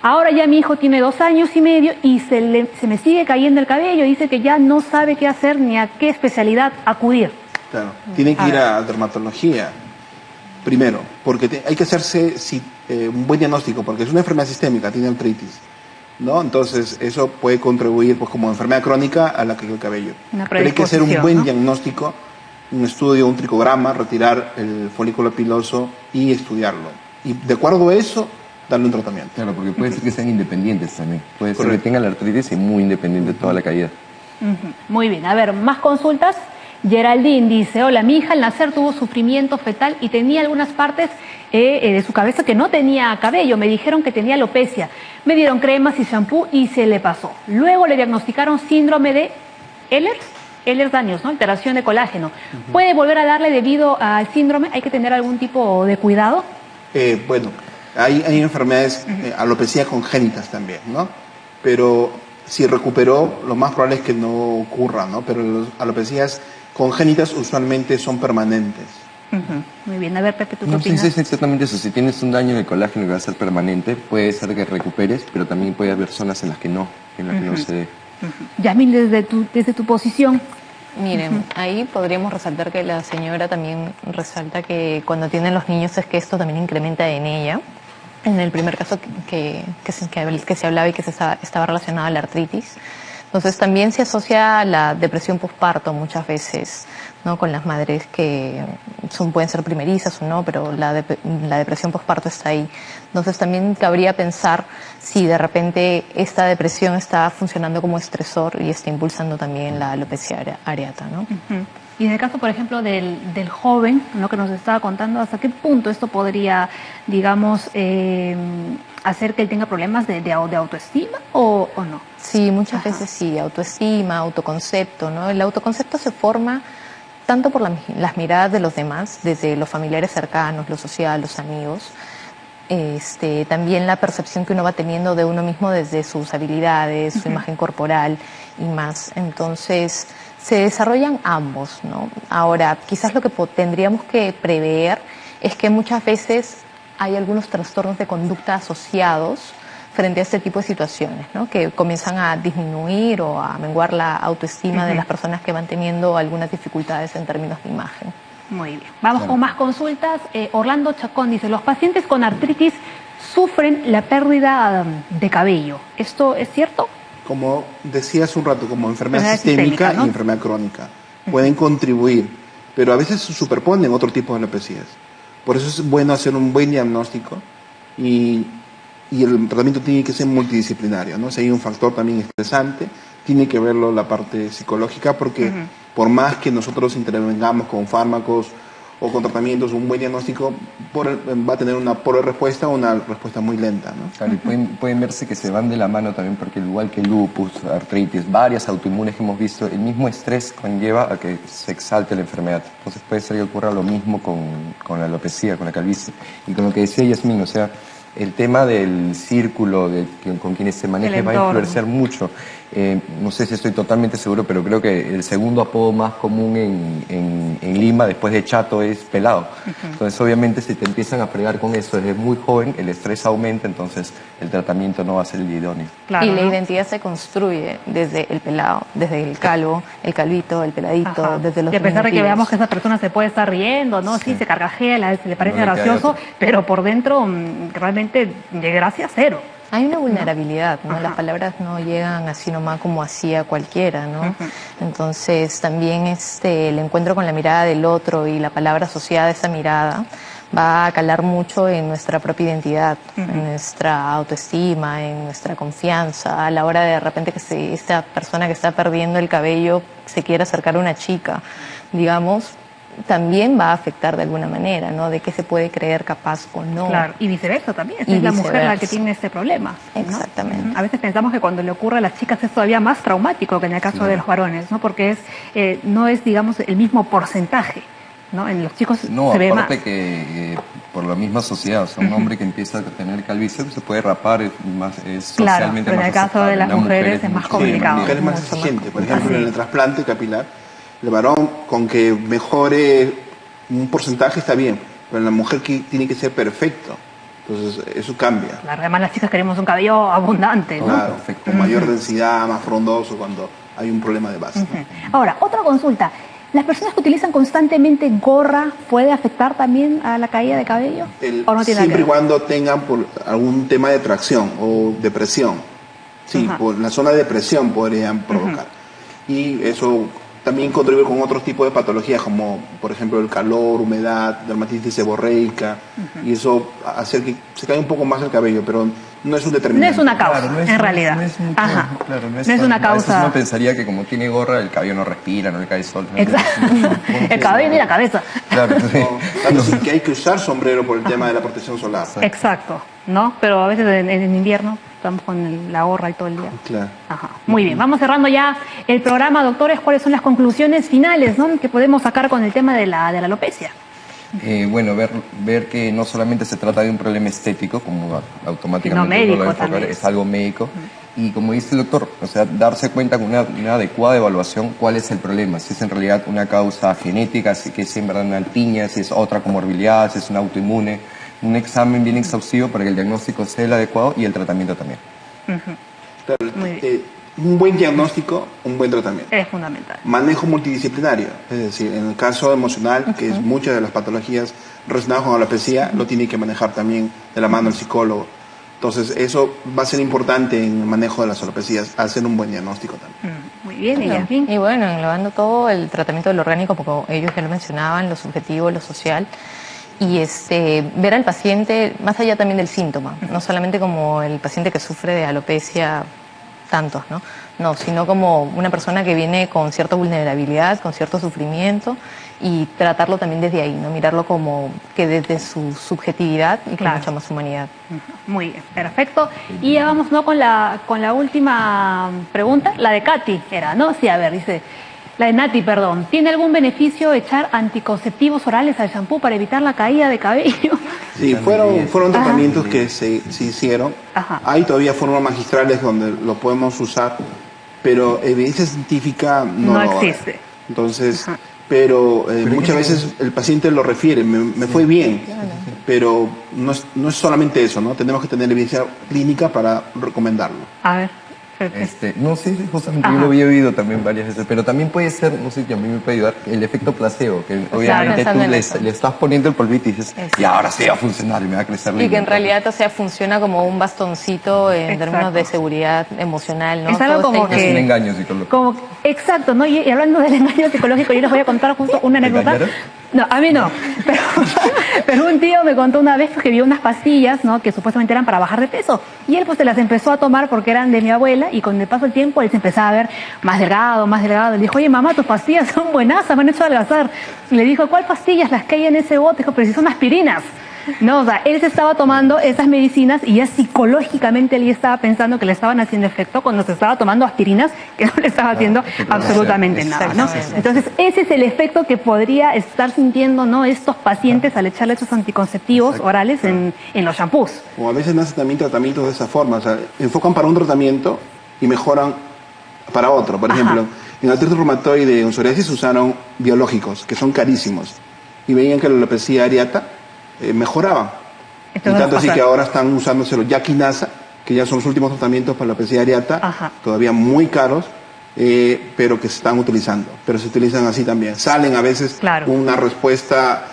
Ahora ya mi hijo tiene 2 años y medio y se me sigue cayendo el cabello. Dice que ya no sabe qué hacer ni a qué especialidad acudir. Claro. Tiene que ir a dermatología primero, porque hay que hacerse un buen diagnóstico, porque es una enfermedad sistémica, tiene artritis, ¿no? Entonces eso puede contribuir, pues, como enfermedad crónica a la caída del cabello. Pero hay que hacer un buen diagnóstico, un estudio, un tricograma, retirar el folículo piloso y estudiarlo. Y de acuerdo a eso, darle un tratamiento. Claro, porque puede ser que sean independientes también. Puede ser que tengan la artritis y muy independiente toda la caída. Muy bien, a ver, más consultas. Geraldine dice, hola, mi hija al nacer tuvo sufrimiento fetal y tenía algunas partes de su cabeza que no tenía cabello. Me dijeron que tenía alopecia. Me dieron cremas y shampoo y se le pasó. Luego le diagnosticaron síndrome de Ehlers-Danlos, ¿no?, alteración de colágeno. ¿Puede volver a darle debido al síndrome? ¿Hay que tener algún tipo de cuidado? Bueno, hay enfermedades, alopecia congénitas también, ¿no? Pero si recuperó, lo más probable es que no ocurra, ¿no? Pero las alopecias congénitas usualmente son permanentes. Muy bien, a ver, Pepe, ¿tú qué No, opinas? sí, es exactamente eso. Si tienes un daño en el colágeno que va a ser permanente, puede ser que recuperes, pero también puede haber zonas en las que no se dé. Yasmín, desde tu posición. Miren, ahí podríamos resaltar que la señora también resalta que cuando tienen los niños es que esto también incrementa en ella. En el primer caso que se hablaba y que estaba relacionado a la artritis. Entonces también se asocia a la depresión posparto muchas veces, ¿no?, con las madres que pueden ser primerizas o no, pero la depresión posparto está ahí. Entonces también cabría pensar si de repente esta depresión está funcionando como estresor y está impulsando también la alopecia areata, ¿no? Y en el caso, por ejemplo, del joven, ¿no?, que nos estaba contando, ¿hasta qué punto esto podría, digamos, hacer que él tenga problemas de autoestima o no? Sí, muchas veces sí, autoestima, autoconcepto, ¿no? El autoconcepto se forma tanto por las miradas de los demás, desde los familiares cercanos, lo social, los amigos, también la percepción que uno va teniendo de uno mismo desde sus habilidades, su imagen corporal y más. Entonces, se desarrollan ambos, ¿no? Ahora, quizás lo que tendríamos que prever es que muchas veces hay algunos trastornos de conducta asociados frente a este tipo de situaciones, ¿no?, que comienzan a disminuir o a menguar la autoestima de las personas que van teniendo algunas dificultades en términos de imagen. Muy bien. Vamos con más consultas. Orlando Chacón dice, los pacientes con artritis sufren la pérdida de cabello. ¿Esto es cierto? Como decía hace un rato, como enfermedad sistémica, sistémica, ¿no?, y enfermedad crónica. Pueden contribuir, pero a veces se superponen otro tipo de alopecias. Por eso es bueno hacer un buen diagnóstico y el tratamiento tiene que ser multidisciplinario, ¿no? Si hay un factor también estresante, tiene que verlo la parte psicológica, porque por más que nosotros intervengamos con fármacos o con tratamientos, un buen diagnóstico va a tener una pobre respuesta o una respuesta muy lenta, ¿no? Claro, y pueden verse que se van de la mano también, porque igual que lupus, artritis, varias autoinmunes que hemos visto, el mismo estrés conlleva a que se exalte la enfermedad. Entonces puede ser que ocurra lo mismo con la alopecia, con la calvicie. Y con lo que decía Yasmín, o sea, el tema del círculo con quienes se maneja va a influenciar mucho. No sé si estoy totalmente seguro, pero creo que el segundo apodo más común en Lima, después de Chato, es pelado. Entonces, obviamente, si te empiezan a fregar con eso desde muy joven, el estrés aumenta, entonces el tratamiento no va a ser el idóneo. Claro, y la identidad se construye desde el pelado, desde el calvo, el calvito, el peladito, desde los y a pesar de que veamos que esa persona se puede estar riendo, ¿no? Sí, se carcajea, se le parece gracioso, pero por dentro realmente gracia cero. Hay una vulnerabilidad, ¿no? Las palabras no llegan así nomás como hacía cualquiera, ¿no? Entonces también el encuentro con la mirada del otro y la palabra asociada a esa mirada va a calar mucho en nuestra propia identidad, en nuestra autoestima, en nuestra confianza, a la hora de repente que esta persona que está perdiendo el cabello se quiera acercar a una chica, digamos, también va a afectar de alguna manera, ¿no? De qué se puede creer capaz o no. Claro, y viceversa también. Y Es la mujer la que viceversa. tiene este problema, ¿no? Exactamente. A veces pensamos que cuando le ocurre a las chicas es todavía más traumático que en el caso de los varones, ¿no? Porque no es, digamos, el mismo porcentaje, ¿no? En los chicos No, se ve más. aparte que por la misma sociedad, o sea, un hombre que empieza a tener calvicie se puede rapar, es Claro, socialmente pero en más el caso de aceptable. las Una mujer mujeres es más mucho complicado. La mujer es más Mucho más exigente. Por complicado. ejemplo, en el trasplante capilar, el varón con que mejore un porcentaje está bien, pero en la mujer tiene que ser perfecto. Entonces, eso cambia. Claro, además las chicas queremos un cabello abundante, ¿no? Claro, con mayor densidad, más frondoso cuando hay un problema de base. Ahora, otra consulta. ¿Las personas que utilizan constantemente gorra puede afectar también a la caída de cabello? ¿O no tiene nada que Siempre y ver? cuando tengan por algún tema de tracción o depresión. Sí, Ajá. por la zona de depresión podrían provocar. Y eso también contribuye con otros tipos de patologías como, por ejemplo, el calor, humedad, dermatitis seborreica, y eso hace que se caiga un poco más el cabello, pero no es un No determinante. es una causa, Claro, no es- en no es- realidad. no es mucho- Ajá. claro, no es una A veces causa. uno pensaría que como tiene gorra, el cabello no respira, no le cae sol. Exacto. El cabello ni la cabeza. Claro, sí. No, tanto sí que hay que usar sombrero por el tema de la protección solar. Exacto, ¿no? Pero a veces en invierno estamos con la gorra y todo el día. Claro. Ajá. Muy bien, vamos cerrando ya el programa, doctores. ¿Cuáles son las conclusiones finales, ¿no? que podemos sacar con el tema de la alopecia? Bueno, ver que no solamente se trata de un problema estético, como automáticamente Sino médico uno lo va a enfocar, también. es algo médico. Y como dice el doctor, o sea, darse cuenta con una adecuada evaluación cuál es el problema, si es en realidad una causa genética, si que es en verdad una alpiña, si es otra comorbilidad, si es un autoinmune, un examen bien exhaustivo para que el diagnóstico sea el adecuado y el tratamiento también. Claro, Muy bien. un buen diagnóstico, un buen tratamiento. Es fundamental. Manejo multidisciplinario, es decir, en el caso emocional, que es muchas de las patologías relacionadas con alopecia, lo tiene que manejar también de la mano el psicólogo. Entonces, eso va a ser importante en el manejo de las alopecias, hacer un buen diagnóstico también. Muy bien, y Bueno, Yasmín. y bueno, englobando todo el tratamiento del orgánico, como ellos ya lo mencionaban, lo subjetivo, lo social, y ver al paciente más allá también del síntoma, no solamente como el paciente que sufre de alopecia tantos, ¿no? No, sino como una persona que viene con cierta vulnerabilidad, con cierto sufrimiento, y tratarlo también desde ahí, ¿no? Mirarlo como que desde su subjetividad y Claro. con mucha más humanidad. Muy bien, perfecto. Y ya vamos, ¿no? con la última pregunta, la de Katy era, ¿no? Sí, a ver, dice, la de Nati, perdón. ¿Tiene algún beneficio echar anticonceptivos orales al shampoo para evitar la caída de cabello? Sí, fueron tratamientos que se hicieron. Ajá. Hay todavía formas magistrales donde lo podemos usar, pero evidencia científica no, No lo va a haber. existe. Entonces, pero muchas veces el paciente lo refiere, me fue bien, pero no es solamente eso, ¿no? Tenemos que tener evidencia clínica para recomendarlo. A ver, perfecto. No sé, justamente Ajá. yo lo había oído también varias veces, pero también puede ser, no sé, que a mí me puede ayudar, el efecto placebo, que obviamente pensando tú en le, eso. le estás poniendo el polvito y dices, Exacto. y ahora sí va a funcionar y me va a crecer Y lindo. que en realidad, o sea, funciona como un bastoncito en Exacto. términos de seguridad emocional, ¿no? Es algo Todo está como Es que- un engaño psicológico. Como, exacto, ¿no? Y hablando del engaño psicológico, yo les voy a contar justo una ¿Te anécdota. engañaron? No, a mí no. Pero un tío me contó una vez que vio unas pastillas, ¿no? Que supuestamente eran para bajar de peso. Y él pues se las empezó a tomar porque eran de mi abuela y con el paso del tiempo él se empezaba a ver más delgado, más delgado. Le dijo, oye mamá, tus pastillas son buenazas, me han hecho adelgazar. Y le dijo, ¿cuál pastillas? Las que hay en ese bote. Dijo, pero si son aspirinas. No, o sea, él se estaba tomando esas medicinas y ya psicológicamente él ya estaba pensando que le estaban haciendo efecto cuando se estaba tomando aspirinas, que no le estaba haciendo absolutamente nada, ¿no? Exactamente. Entonces, ese es el efecto que podría estar sintiendo, ¿no? Estos pacientes al echarle esos anticonceptivos orales en los shampoos. O a veces nacen también tratamientos de esa forma, o sea, enfocan para un tratamiento y mejoran para otro. Por Ajá. ejemplo, en artritis reumatoide en psoriasis usaron biológicos, que son carísimos, y veían que la alopecia areata mejoraba. Y Entonces, tanto así o sea, que ahora están usándose los yaquinasa, que ya son los últimos tratamientos para la alopecia areata, Ajá. todavía muy caros, pero que se están utilizando. Pero se utilizan así también. Salen a veces Claro. una respuesta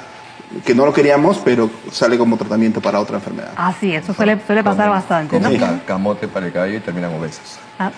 que no lo queríamos, pero sale como tratamiento para otra enfermedad. Así, eso suele pasar bastante, ¿no? Comen camote para el cabello y terminan obesos. Ah,